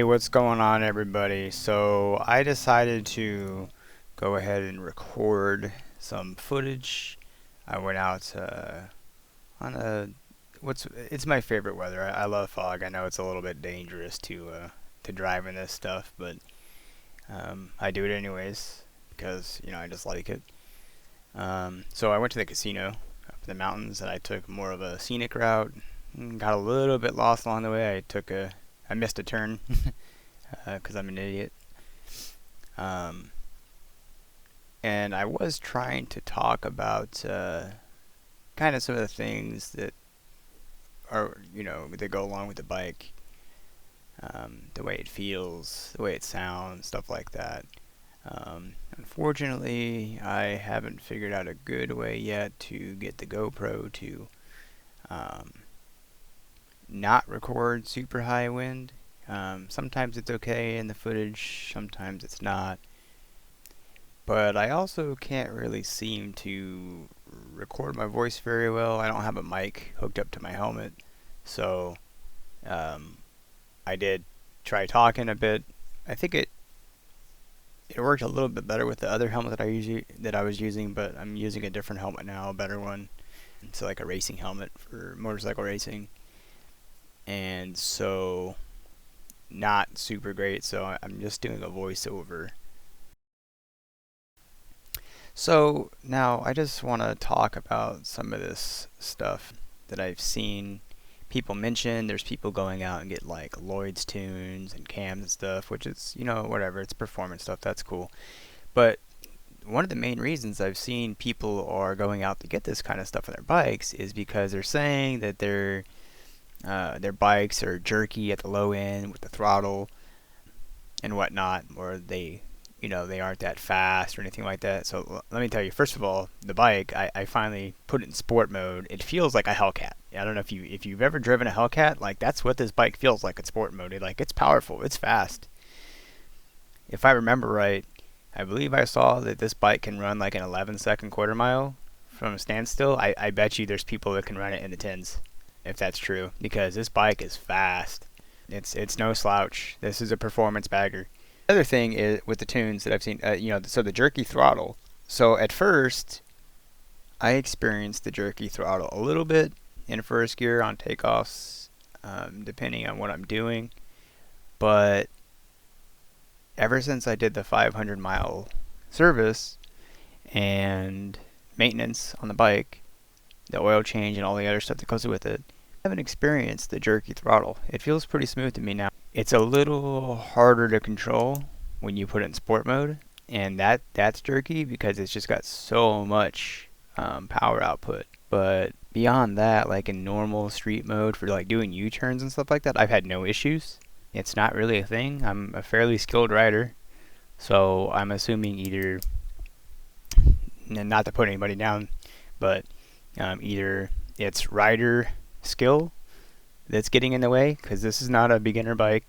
What's going on, everybody? So I decided to go ahead and record some footage. I went out on a it's my favorite weather. I love fog. I know it's a little bit dangerous to drive in this stuff, but I do it anyways because I just like it. So I went to the casino up in the mountains, and I took more of a scenic route. Got a little bit lost along the way. I missed a turn because I'm an idiot. Um, and I was trying to talk about kind of some of the things that that go along with the bike, the way it feels, the way it sounds, stuff like that. Unfortunately, I haven't figured out a good way yet to get the GoPro to um, not record super high wind. Sometimes it's okay in the footage, sometimes it's not. But I also can't really seem to record my voice very well. I don't have a mic hooked up to my helmet, so um, I did try talking a bit. I think it worked a little bit better with the other helmet that I was using, but I'm using a different helmet now, a better one. It's like a racing helmet for motorcycle racing, and so not super great. So I'm just doing a voiceover. So now I just want to talk about some of this stuff that I've seen people mention. There's people going out and get like Lloyd's tunes and cams and stuff, which is, whatever, it's performance stuff, that's cool. But one of the main reasons I've seen people are going out to get this kind of stuff on their bikes is because they're saying that their bikes are jerky at the low end with the throttle and whatnot, or they aren't that fast or anything like that. So let me tell you, first of all, the bike, I finally put it in sport mode. It feels like a Hellcat. I don't know if you've ever driven a Hellcat, like that's what this bike feels like in sport mode. It's powerful, it's fast. If I remember right, I believe I saw that this bike can run like an 11-second quarter mile from a standstill. I bet you there's people that can run it in the tens, if that's true, because this bike is fast. It's no slouch. This is a performance bagger. The other thing is with the tunes that I've seen, so the jerky throttle. So at first, I experienced the jerky throttle a little bit in first gear on takeoffs, depending on what I'm doing. But ever since I did the 500-mile service and maintenance on the bike, the oil change and all the other stuff that goes with it, I haven't experienced the jerky throttle. It feels pretty smooth to me now. It's a little harder to control when you put it in sport mode, and that's jerky because it's just got so much power output. But beyond that, like in normal street mode for like doing U-turns and stuff like that, I've had no issues. It's not really a thing. I'm a fairly skilled rider, so I'm assuming either, not to put anybody down, but either it's rider skill that's getting in the way, because this is not a beginner bike.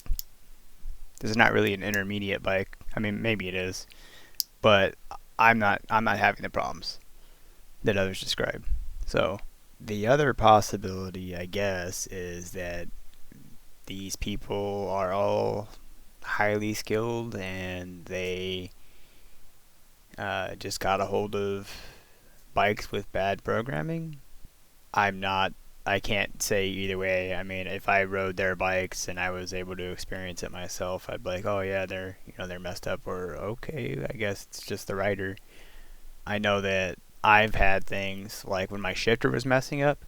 This is not really an intermediate bike. I mean, maybe it is, but I'm not having the problems that others describe. So the other possibility, I guess, is that these people are all highly skilled and they just got a hold of bikes with bad programming. I can't say either way. I mean, if I rode their bikes and I was able to experience it myself, I'd be like, oh yeah, they're messed up, or okay, I guess it's just the rider. I know that I've had things like when my shifter was messing up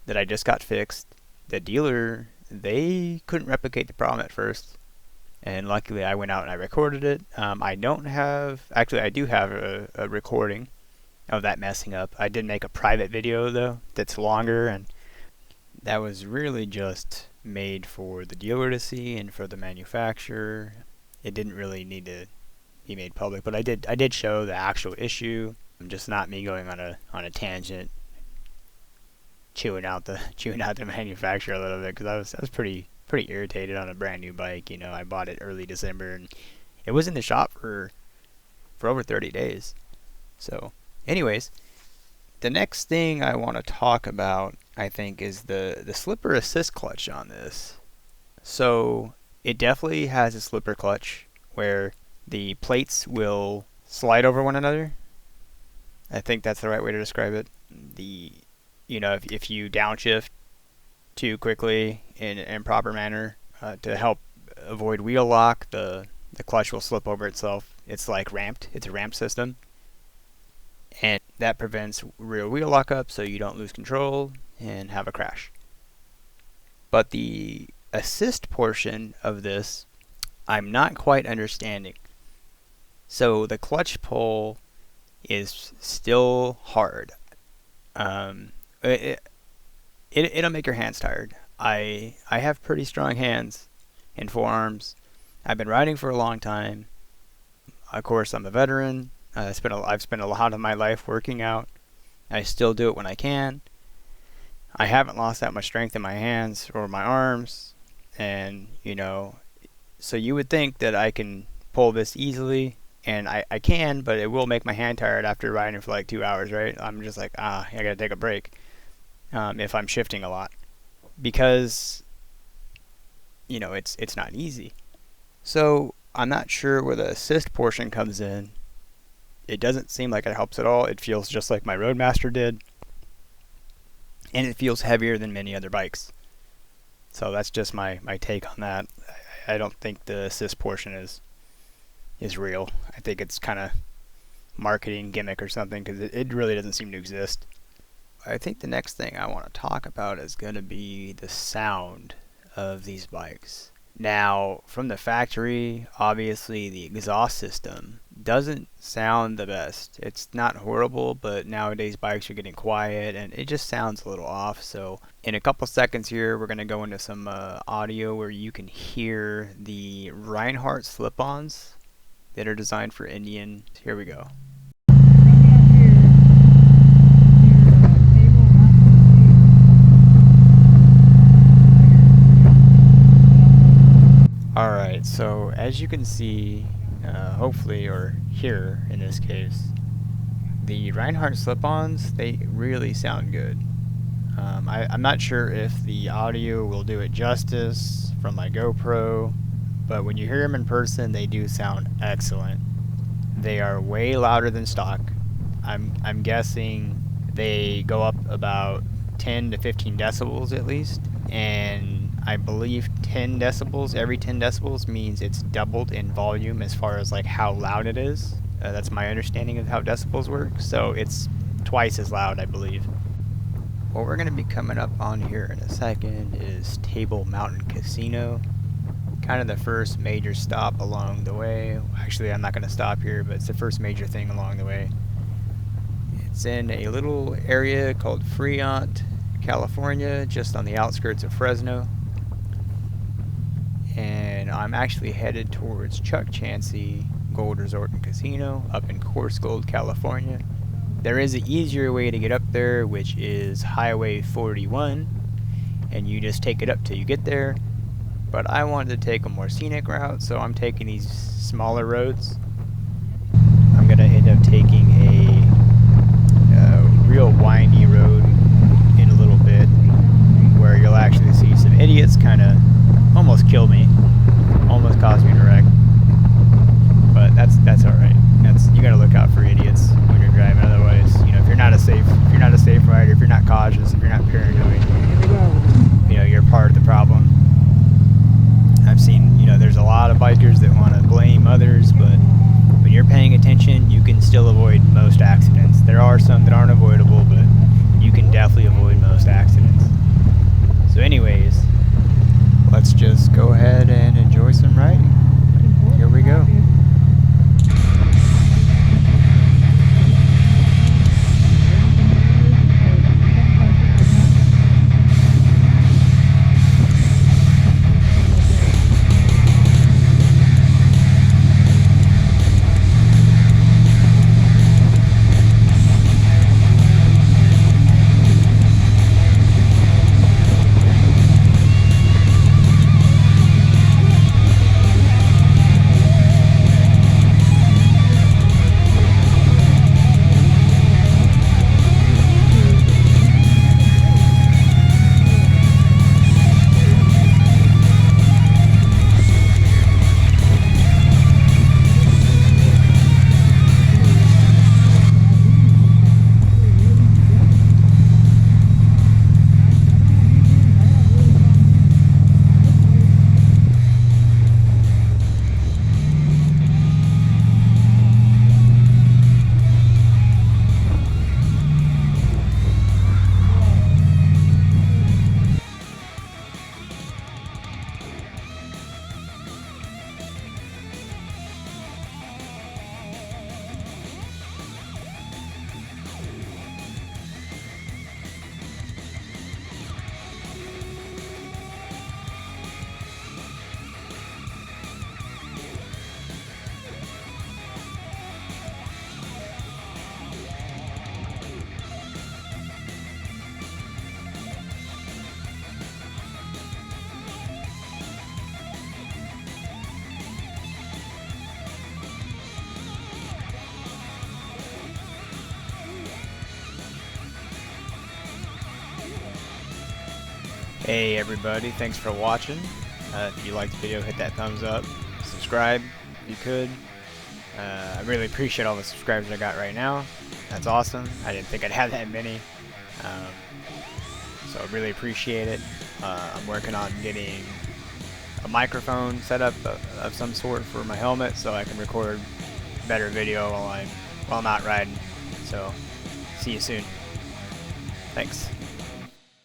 that I just got fixed. The dealer, they couldn't replicate the problem at first, and luckily I went out and I recorded it. I do have a recording of that messing up. I did make a private video though that's longer, and that was really just made for the dealer to see and for the manufacturer. It didn't really need to be made public, but I did show the actual issue, just not me going on a tangent, chewing out the manufacturer a little bit, because I was pretty irritated on a brand new bike. I bought it early December and it was in the shop for over 30 days. So, anyways, the next thing I want to talk about, I think, is the slipper assist clutch on this. So It definitely has a slipper clutch where the plates will slide over one another. I think that's the right way to describe it. The if you downshift too quickly in proper manner to help avoid wheel lock, the clutch will slip over itself. It's like ramped. It's a ramp system, and that prevents rear wheel lock up, so you don't lose control and have a crash. But the assist portion of this, I'm not quite understanding. So the clutch pull is still hard. Um, it, it'll make your hands tired. I have pretty strong hands and forearms. I've been riding for a long time. Of course, I'm a veteran. I've spent a lot of my life working out. I still do it when I can. I haven't lost that much strength in my hands or my arms, and so you would think that I can pull this easily, and I can, but it will make my hand tired after riding for like 2 hours, right? I'm just like, I gotta take a break if I'm shifting a lot, because it's not easy. So I'm not sure where the assist portion comes in. It doesn't seem like it helps at all. It feels just like my Roadmaster did, and it feels heavier than many other bikes. So that's just my take on that. I don't think the assist portion is real. I think it's kind of marketing gimmick or something, because it really doesn't seem to exist. I think the next thing I want to talk about is going to be the sound of these bikes. Now, from the factory, obviously the exhaust system doesn't sound the best. It's not horrible, but nowadays bikes are getting quiet and it just sounds a little off. So in a couple seconds here, we're going to go into some audio where you can hear the Reinhardt slip-ons that are designed for Indian. Here we go. Alright, so as you can see, hopefully, or hear in this case, the Reinhardt slip-ons, they really sound good. I'm not sure if the audio will do it justice from my GoPro, but when you hear them in person, they do sound excellent. They are way louder than stock. I'm guessing they go up about 10 to 15 decibels at least, and I believe 10 decibels, every 10 decibels means it's doubled in volume as far as like how loud it is. That's my understanding of how decibels work, so it's twice as loud, I believe. What we're going to be coming up on here in a second is Table Mountain Casino. Kind of the first major stop along the way. Actually, I'm not going to stop here, but it's the first major thing along the way. It's in a little area called Fremont, California, just on the outskirts of Fresno. And I'm actually headed towards Chuck Chansey Gold Resort and Casino up in Coarse Gold, California. There is an easier way to get up there, which is Highway 41, and you just take it up till you get there. But I wanted to take a more scenic route, so I'm taking these smaller roads. I'm going to end up taking a real windy road in a little bit, where you'll actually see some idiots kind of almost kill me, almost caused me to wreck. But that's all right. You got to look out for idiots when you're driving. Otherwise, if you're not a safe rider, if you're not cautious, if you're not paranoid, you're part of the problem. I've seen, there's a lot of bikers that want to blame others, but when you're paying attention, you can still avoid most accidents. There are some that aren't avoidable, but you can definitely avoid most accidents. So anyways, let's just go ahead and enjoy some riding. Here we go. Hey everybody, thanks for watching. If you liked the video, hit that thumbs up. Subscribe if you could. I really appreciate all the subscribers I got right now. That's awesome. I didn't think I'd have that many. So I really appreciate it. I'm working on getting a microphone set up of some sort for my helmet so I can record better video while I'm out riding. So see you soon. Thanks.